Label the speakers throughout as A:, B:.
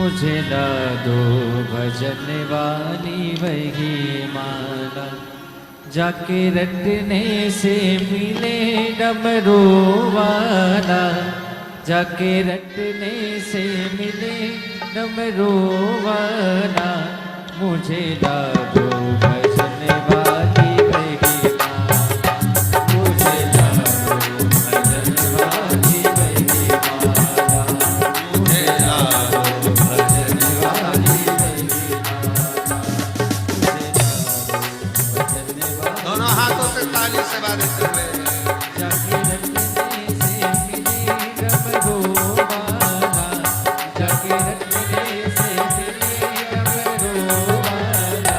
A: मुझे ला दो भजन वाली वही माला, जाके रटने से मिले डमरू वाला, जाके रटने से मिले डमरू वाला, मुझे ला दो भजन वाली वही माला, मुझे ला दो भजन वाली वही माला, मुझे ला दो भजन वाली वही माला, मुझे ला दो भजन वाली।
B: दोनों हाथों से ताली से बारिश हुए।
A: जाके रटने से मिले डमरू वाला, जाके रटने से मिले डमरू वाला,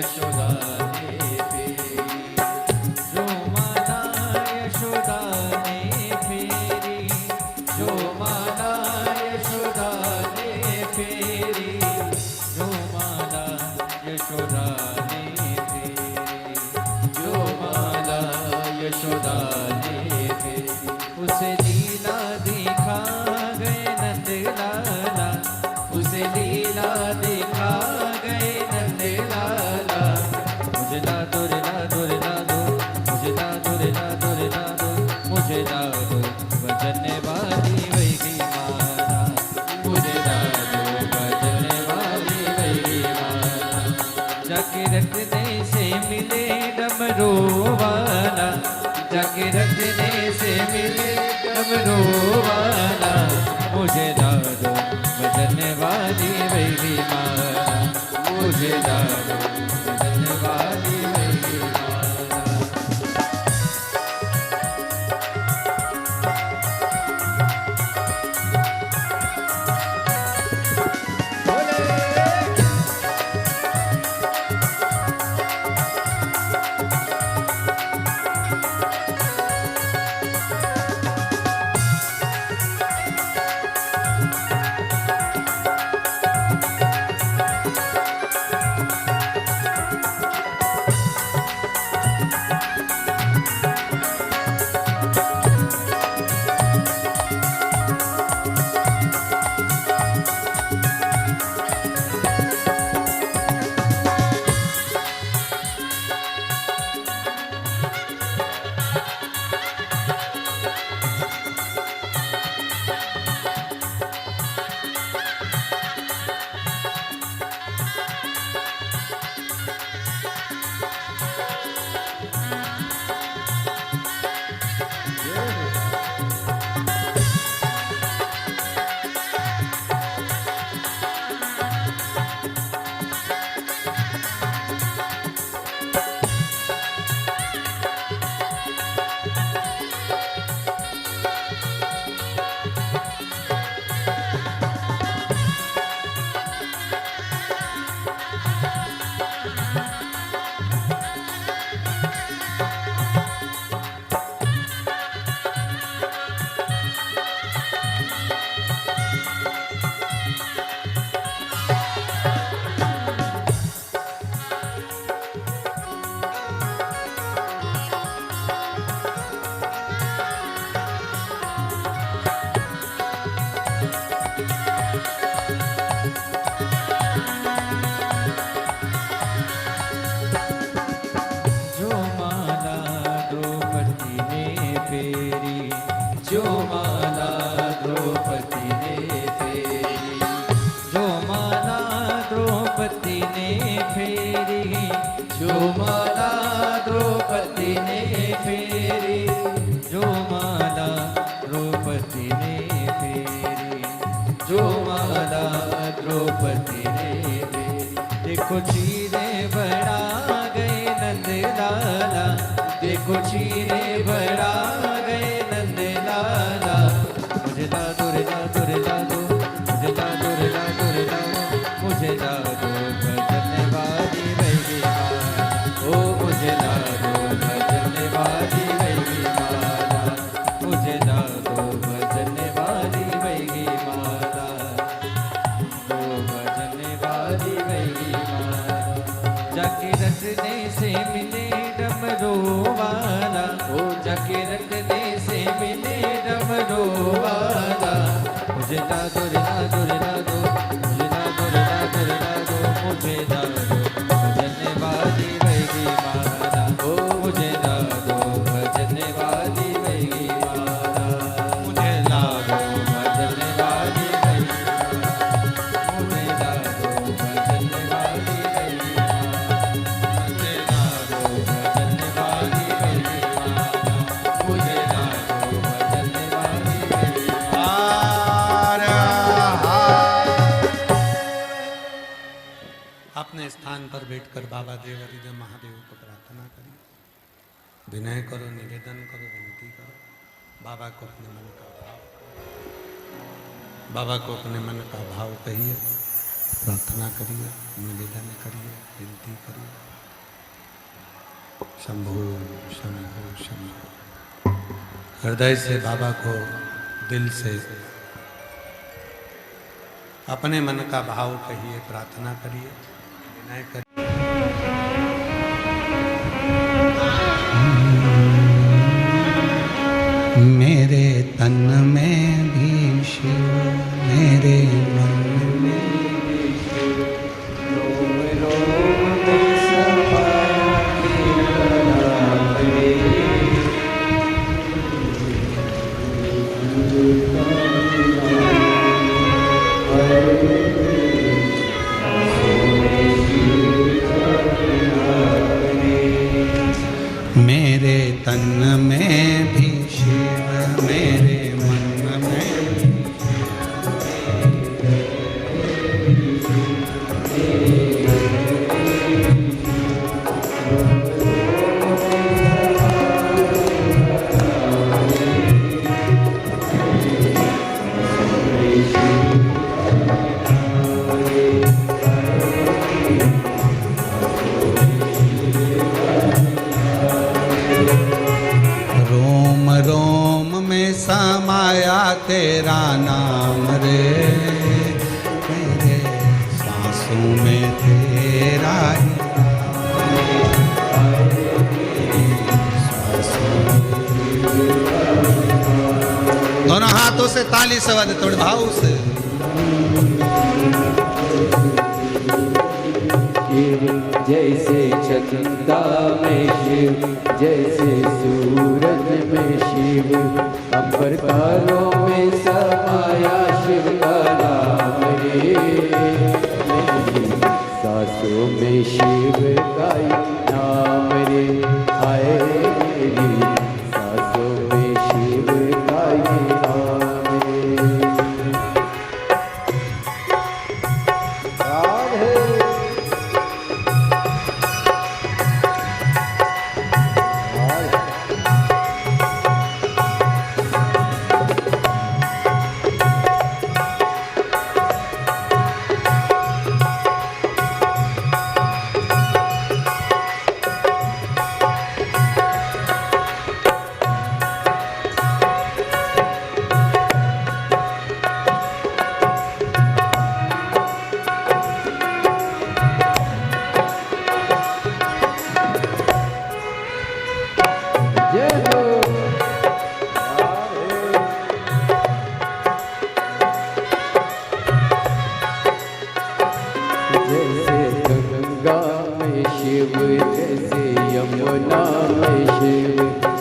A: यशोदा ने फेरी, जो माला यशोदा ने फेरी, जो माला यशोदा ने फेरी, जो माला यशोदा ने फेरी, जो माला यशोदा ने फेरी, उसे लीला दिखा गए नंद लाला, उसे लीला दिखा गए नंद लाला, मुझे ला दो रे ला दो रे ला दो, मुझे ला दो रे ला दो रे ला दो, मुझे ला दो बजने वाली वही माला, मुझे ला दो बजने वाली वही माला, जाके रखने से मिले डमरू वाला, जाके रखने से मिले डमरू वाला, मुझे ला दो बजने वाली वही माला, मुझे ला दो बजने वाली वही माला। जो माला द्रौपदी ने फेरी, जो माला द्रौपदी ने फेरी, जो माला द्रौपदी ने फेरी, जो माला द्रौपदी ने फेरी, जो माला द्रौपदी ने फेरी। देखो चीरे बड़ा गए नंद लाला, देखो चीरे बड़ा गए नंद लाला, मुझे ला दो रे ला दो रे ला दो, मुझे ला दो रे ला दो रे ला दो, मुझे ला दो भजने वाली वही माला, ओ मुझे ला दो भजने वाली वही माला, मुझे ला दो भजने वाली वही माला, दो भजने वाली वही माला। जाके रटने से मिले डमरू वाला, ओ जाके रटने से मिले डमरू वाला, मुझे ला दो रे ला दो रे ला दो, मुझे ला दो रे ला दो रे ला दो, मुझे ला दो भजने वाली वही माला, ओ मुझे ला दो भजने वाली वही माला, मुझे ला दो भजने वाली वही माला, मुझे ला दो भजने वाली वही माला, मुझे ला दो भजने वाली वही माला, मुझे ला दो भजने वाली वही
B: अपने स्थान पर बैठकर बाबा देवरिया महादेव को प्रार्थना करिए, विनय करो, निवेदन करो, विनती करो, बाबा को अपने मन का भाव, बाबा को अपने मन का भाव कहिए, प्रार्थना करिए, निवेदन करिए, विनती करिए। शंभु शंभु शंभु। हृदय से बाबा को, दिल से अपने मन का भाव कहिए, प्रार्थना करिए, विनय करिए। मेरे तन में भी शिव, मेरे मन में भी शिव, रोम रोम में समाया नाम रे। मेरे तन में भी शिव, मेरे मन में भी समाया तेरा नाम रे। मेरे सांसों में तेरा ही दोनों हाथों से ताली से बजाते थोड़े भाव से।
A: जैसे चंदा में शिव, जैसे सूरज में शिव, अंबर तारों में समाया शिव का नाम रे। सांसों में शिव का नाम रे। हाय मेरी सांसों में शिव का नाम रे।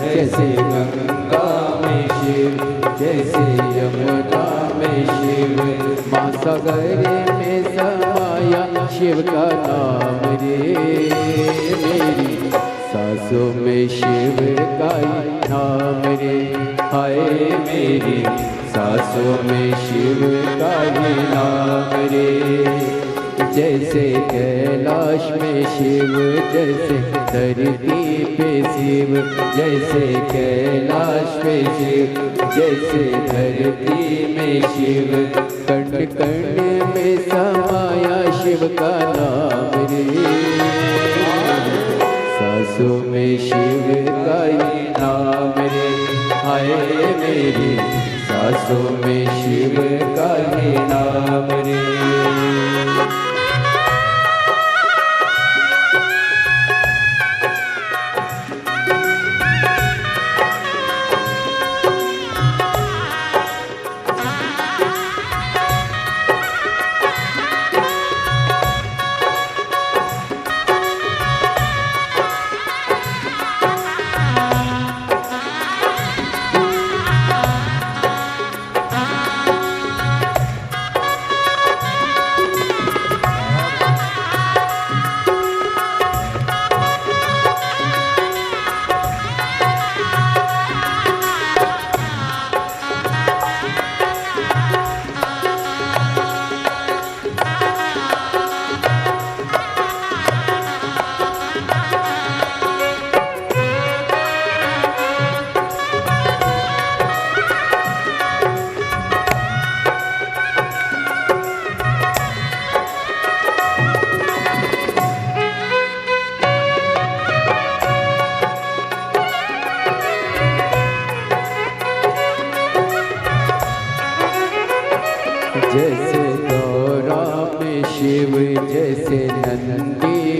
A: जैसे गंगा में शिव, जैसे यमुना में शिव, माँ सागरे में समाया शिव का नाम रे। मेरी सांसों में शिव का नाम रे। हाय मेरी सांसों में शिव का नाम रे। जैसे कैलाश में शिव, जैसे धरती पे शिव, जैसे कैलाश पे शिव, जैसे धरती में शिव, कण कण में समाया शिव का नाम रे। सांसों में शिव का नाम रे। हाय मेरी सांसों में शिव का नाम रे।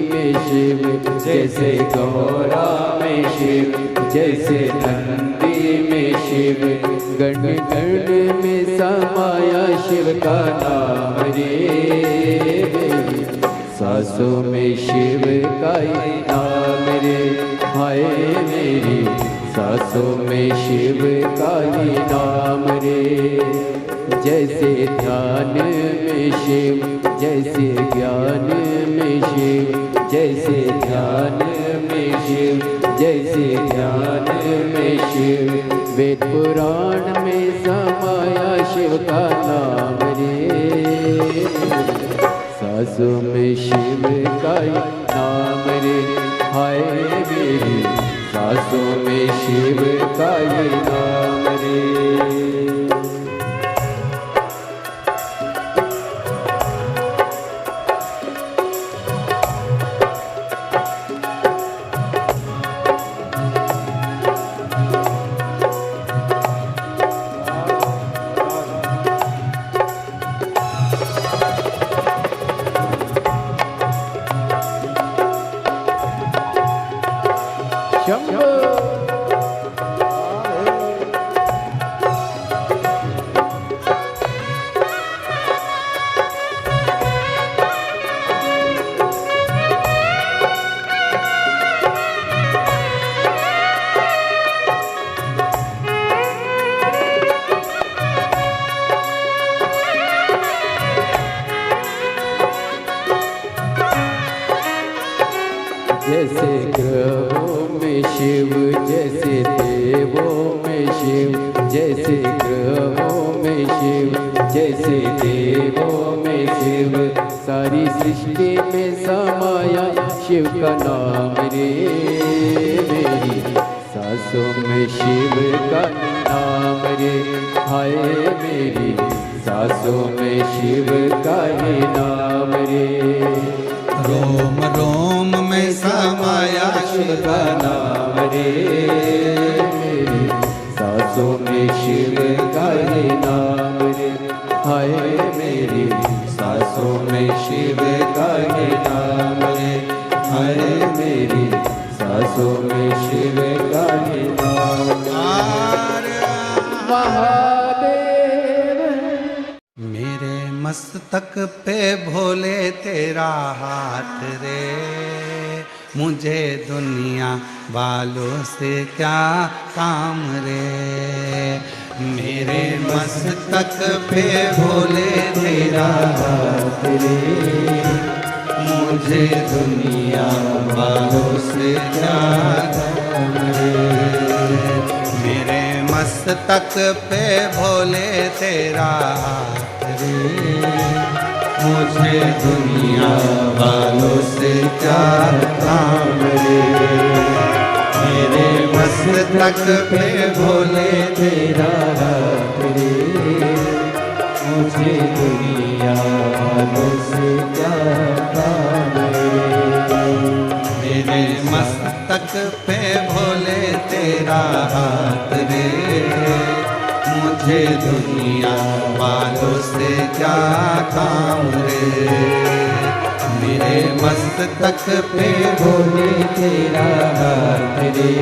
C: में शिव, जैसे गौरा में शिव, जैसे नंदी में शिव, गण गण में समाया शिव का नाम रे। सासों में शिव का ही नाम रे, हाय मेरी सासों में शिव का ही नाम रे। जैसे ध्यान में शिव, जैसे ज्ञान में शिव, जैसे ध्यान में शिव, जैसे ध्यान में शिव, वेद पुराण में समाया शिव का नाम रे। सासों में शिव का नाम रे, हाय मेरी सासों में शिव का नाम रे। जैसे ग्रहों में शिव, जैसे देवों में शिव, जैसे ग्रहों में शिव, जैसे देवों में शिव, सारी सृष्टि में समाया शिव का नाम रे। मेरी सासों में शिव का नाम रे, हाय मेरी सासों में शिव का ही नाम रे।
B: रोम रोम में समाया शिव का नाम रे।
C: मेरी सासों में शिव का ही नाम रे, हाय मेरी सासों में शिव का ही नाम रे, हाय मेरी सासों में शिव का ही नाम महादेव।
B: मेरे मस्तक पे भोले तेरा हाथ रे, मुझे दुनिया वालों से क्या काम रे। मेरे मस्तक पे भोले तेरा हाथ रे, मुझे दुनिया वालों से क्या काम रे। मेरे मस्तक पे भोले तेरा हाथ रे, मुझे दुनिया वालों से क्या काम रे। मेरे मस्तक पे भोले तेरा हाथ रे, मुझे दुनिया वालों से क्या काम रे। मेरे मस्तक पे भोले तेरा हाथ रे, मुझे दुनिया वालों से क्या काम रे। मेरे मस्तक पे भोले तेरा हाथ रे,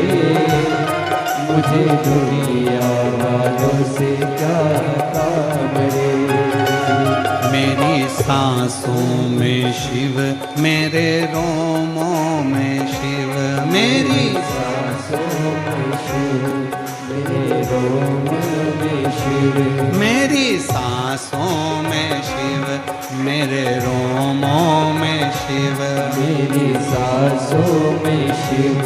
B: मुझे दुनिया वालों से क्या काम रे। मेरी सांसों में शिव, मेरे रोमों में शिव, मेरी सांसों में शिव, मेरे रोमों में शिव, मेरी सांसों में शिव, मेरे रोमों में शिव,
C: मेरी सांसों में शिव,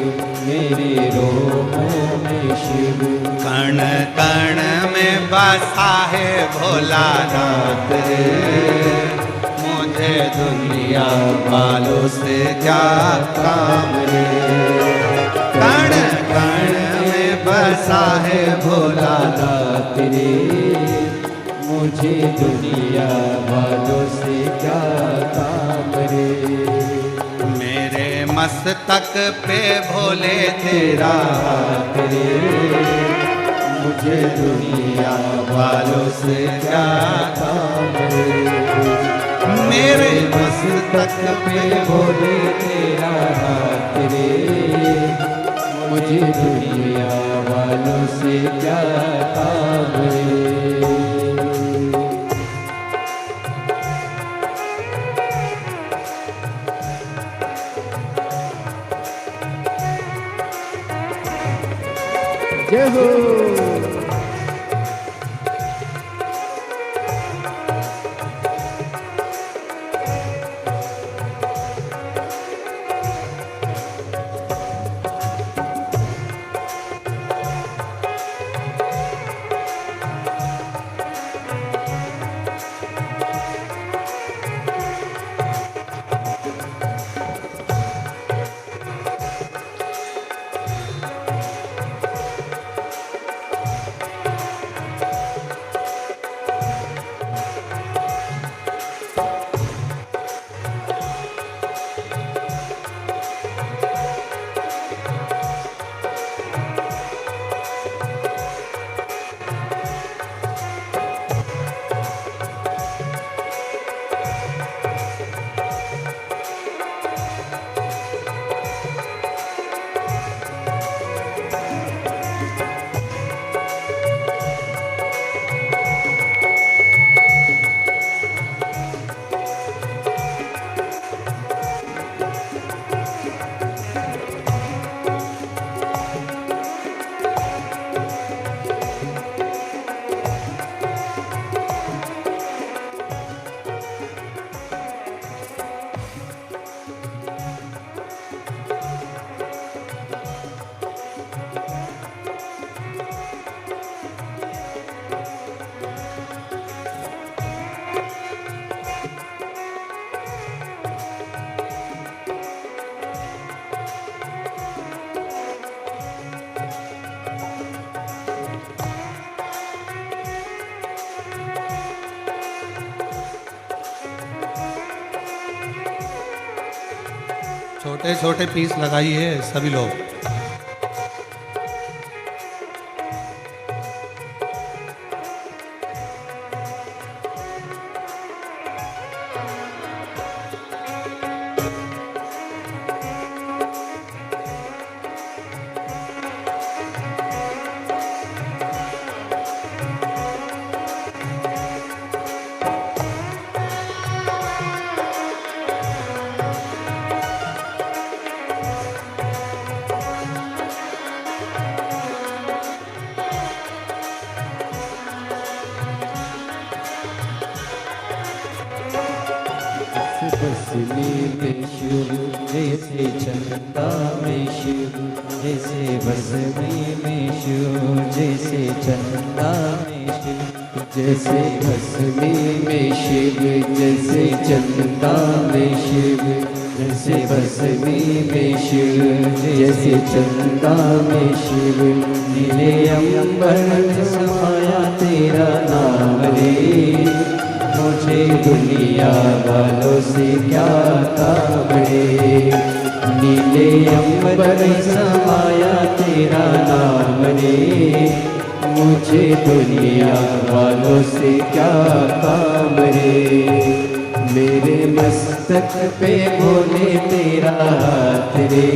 C: मेरे रोमों में शिव,
B: कण कण में बसा है भोलानाथ रे। मुझे दुनिया वालों से क्या काम रे। कण कण में बसा है भोलानाथ रे,
C: मुझे दुनिया वालों से क्या काम रे।
B: मेरे मस्तक पे भोले तेरा हाथ रे,
C: मुझे दुनिया वालों से क्या काम रे।
B: मेरे
C: मस्तक पे भोले तेरा हाथ रे, मुझे दुनिया वालों से क्या काम रे। जय हो।
B: छोटे छोटे पीस लगाइए सभी लोग।
C: बसने में शिव जैसे चंदा में शिव, जैसे बसने में शिव जैसे चंदा में शिव, जैसे बसने में शिव जैसे चंदा में शिव, जैसे बसने में शिव जैसे चंदा में शिव। नीले अंबर समाया तेरा नाम रे, मुझे दुनिया वालों से क्या काम रे। नीले अंबर समाया तेरा नाम रे, मुझे दुनिया वालों से क्या काम रे। मेरे मस्तक पे भोले तेरा हाथ रे,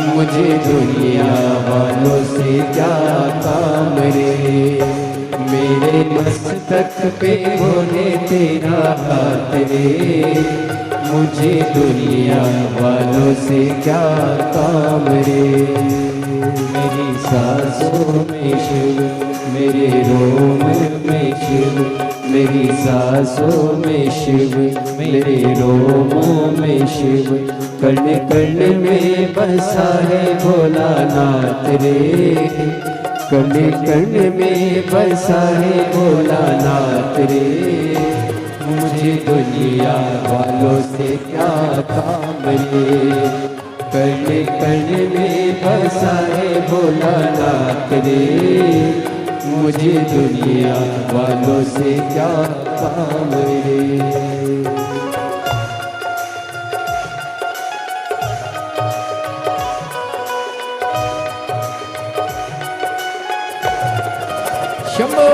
C: मुझे दुनिया वालों से क्या काम रे। मेरे मस्तक पे भोले तेरा हाथ रे, मुझे दुनिया वालों से क्या काम रे। मेरी सांसों में शिव, मेरे रोम में शिव, मेरी सांसों में शिव, मेरे रोमों में शिव। कण कण में बसा है भोलानाथ रे, कण कण में बसा है भोलानाथ रे। मुझे दुनिया वालों से क्या काम रे। कण कण में बसा है भोलानाथ रे, मुझे दुनिया वालों से क्या काम रे। शंभो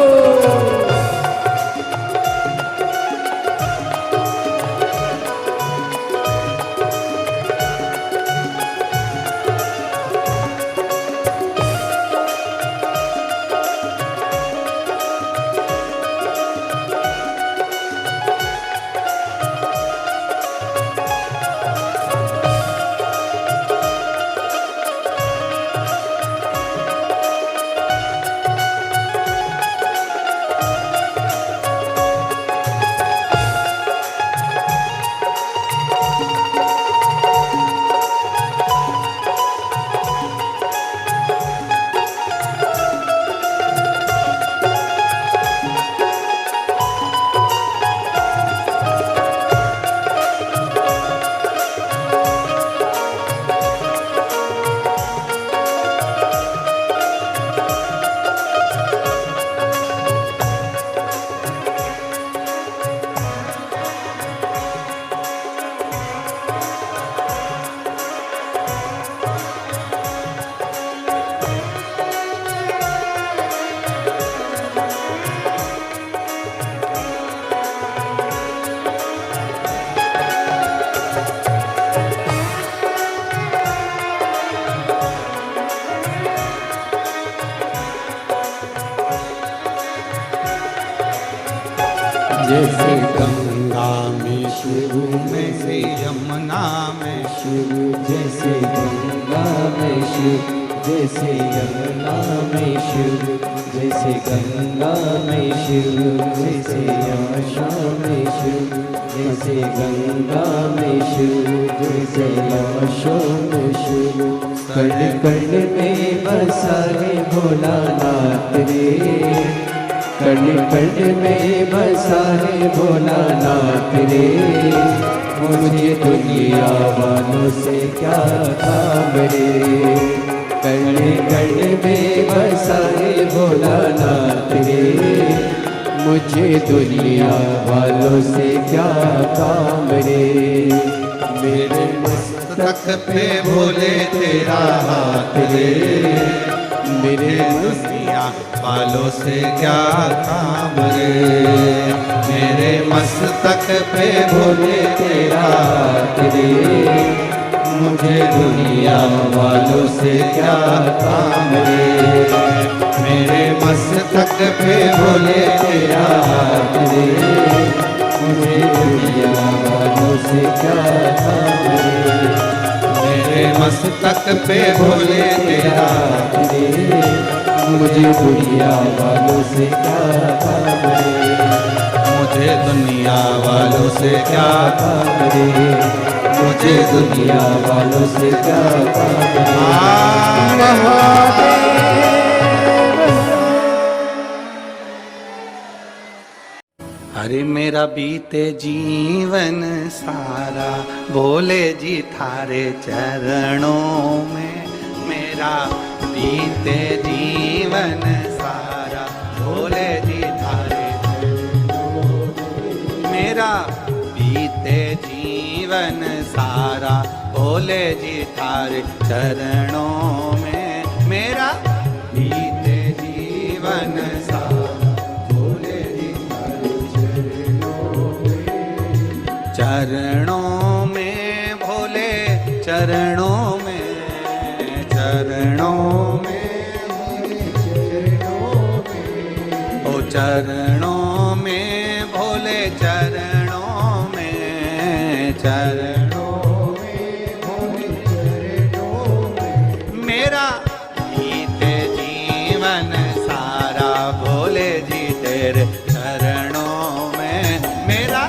C: जैसे
B: गंगा में शिव में से यमुना में
C: शिव, जैसे गंगा में शिव, जैसे यमुना में शिव, जैसे गंगा में शिव, जैसे यमुना में शिव, जैसे गंगा में शिव, जैसे यमुना में शिव। कण कण में बसा है भोलानाथ रे, कण कण में बसा है भोलानाथ रे। मुझे दुनिया वालों से क्या काम रे, कण कण में बसा है भोलानाथ रे। मुझे दुनिया वालों से क्या काम रे। मेरे
B: मस्तक पे भोले तेरा हाथ रे,
C: मेरे
B: दुनिया वालों से क्या काम रे। मेरे मस्तक पे भोले
C: तेरा हाथ रे। मुझे दुनिया वालों से क्या काम रे।
B: मेरे मस्तक पे भोले
C: तेरा हाथ रे। मुझे दुनिया वालों से क्या काम रे।
B: मेरे मस्तक पे भोले तेरा
C: हाथ रे। मुझे दुनिया वालों से क्या काम रे।
B: मुझे दुनिया वालों से क्या
C: काम रे। मुझे दुनिया वालों से क्या काम रे।
B: अरे मेरा बीते जीवन सारा भोले जी थारे चरणों में। मेरा बीते जीवन सारा भोले जी थारे चरणों में। मेरा बीते जीवन सारा भोले जी थारे चरणों में। मेरा बीते जीवन सारा चरणों में भोले चरणों में। चरणों में ओ चरणों में भोले चरणों में। चरणों में भोले चरणों में। मेरा बीते जीवन सारा भोले जी तेरे चरणों में। मेरा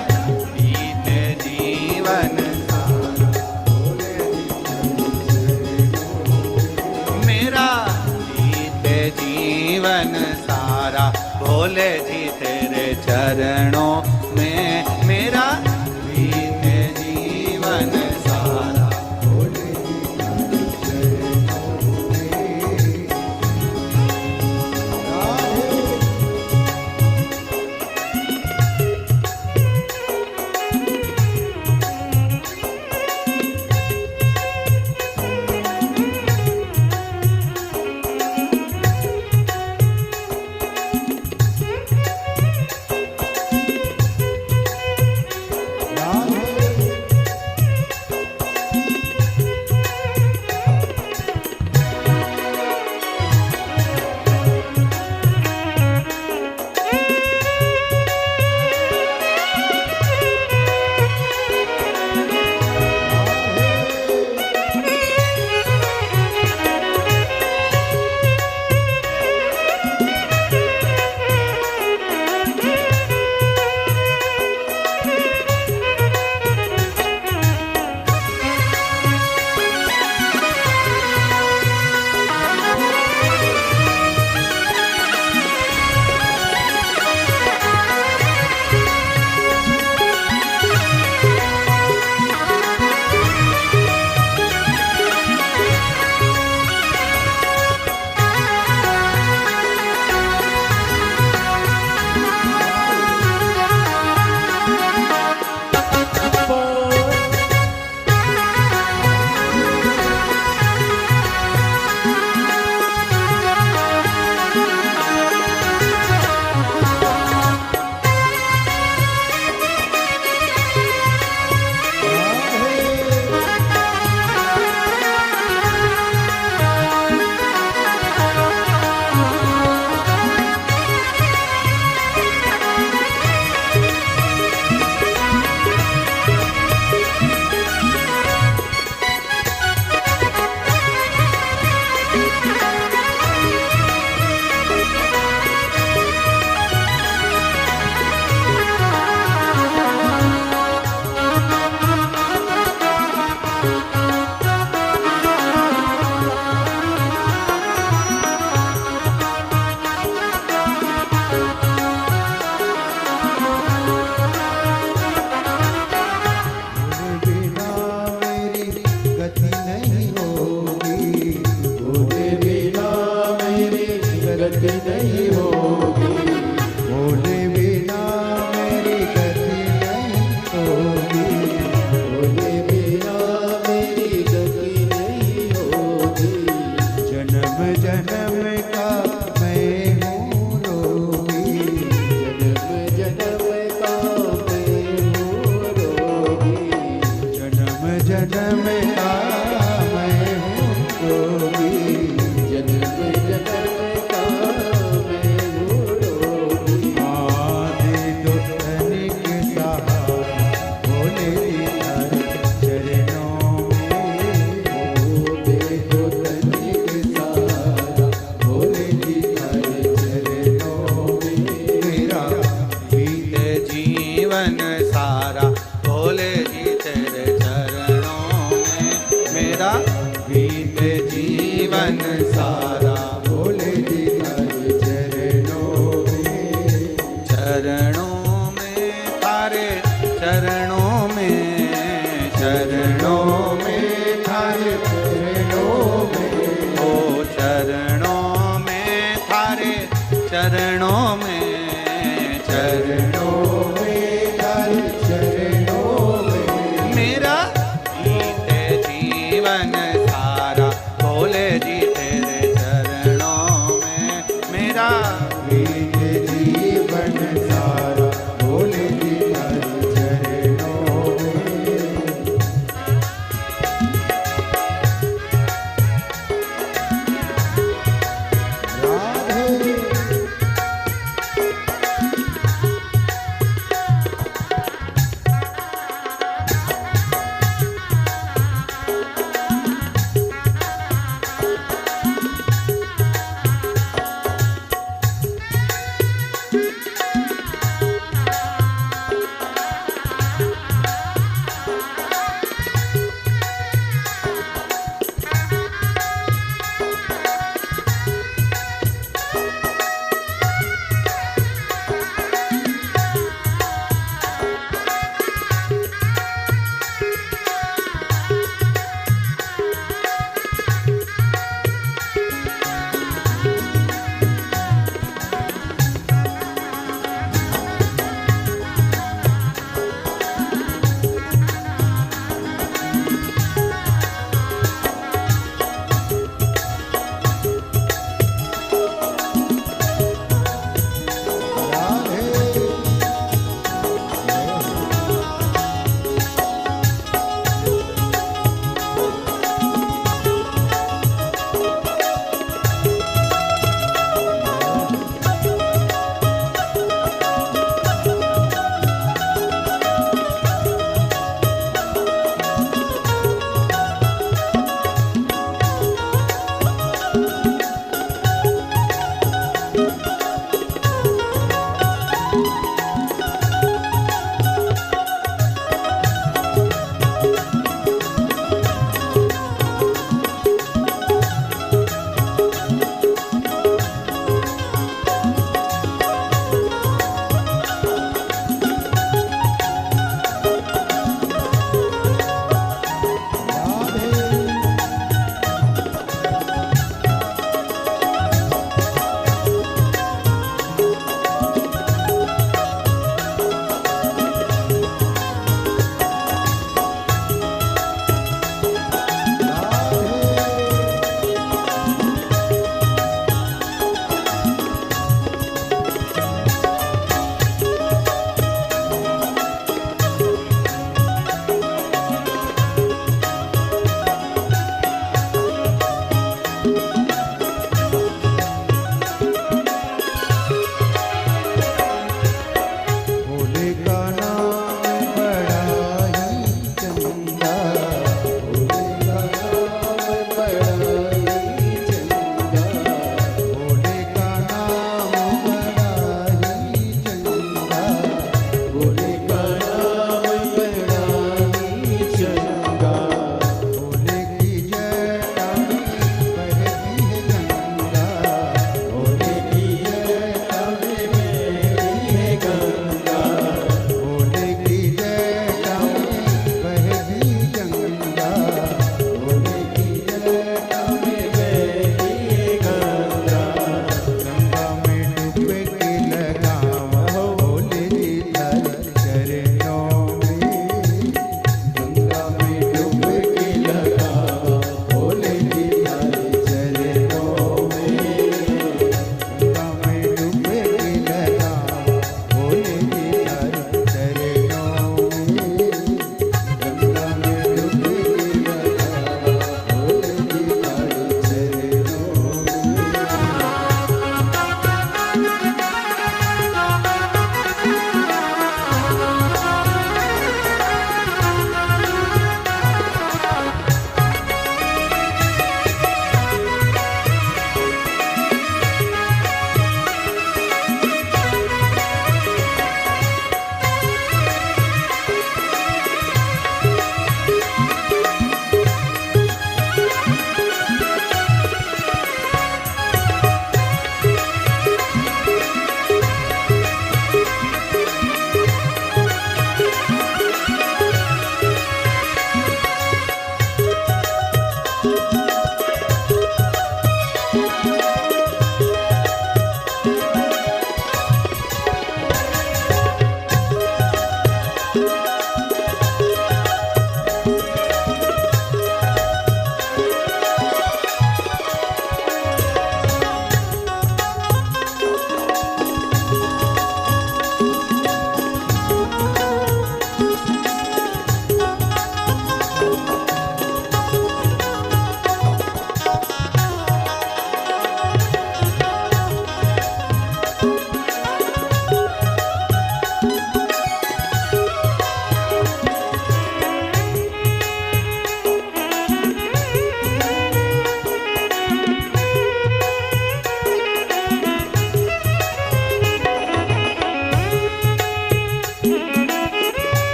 B: जीवन सारा भोले जी तेरे चरणों में। मेरा बीते जीवन सारा भोले जी तेरे चरणों में।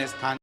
B: स्थान